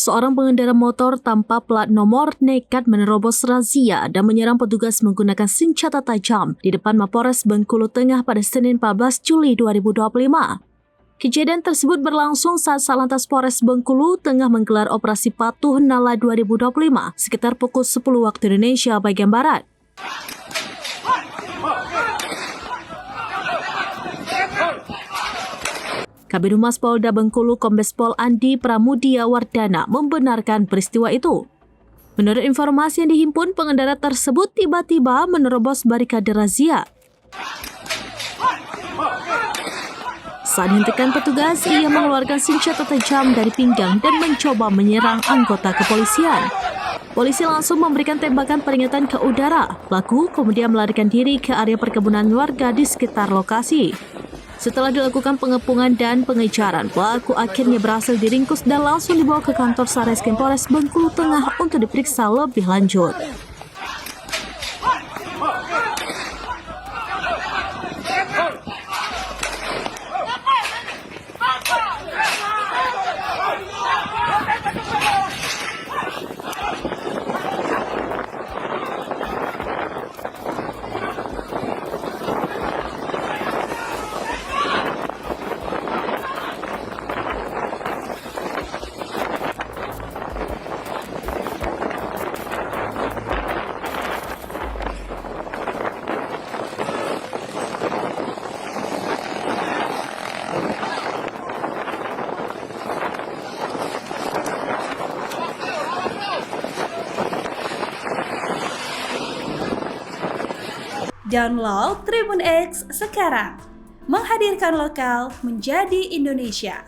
Seorang pengendara motor tanpa plat nomor nekat menerobos razia dan menyerang petugas menggunakan senjata tajam di depan Mapolres Bengkulu Tengah pada Senin 14 Juli 2025. Kejadian tersebut berlangsung saat Satlantas Polres Bengkulu tengah menggelar operasi Patuh Nala 2025 sekitar pukul 10 waktu Indonesia bagian Barat. Kabid Humas Polda Bengkulu Kombes Pol Andi Pramudia Wardana membenarkan peristiwa itu. Menurut informasi yang dihimpun, pengendara tersebut tiba-tiba menerobos barikade razia. Saat dihentikan petugas, ia mengeluarkan senjata tajam dari pinggang dan mencoba menyerang anggota kepolisian. Polisi langsung memberikan tembakan peringatan ke udara. Pelaku kemudian melarikan diri ke area perkebunan warga di sekitar lokasi. Setelah dilakukan pengepungan dan pengejaran, pelaku akhirnya berhasil diringkus dan langsung dibawa ke kantor Satreskrim Polres Bengkulu Tengah untuk diperiksa lebih lanjut. Download Tribun X sekarang, menghadirkan lokal menjadi Indonesia.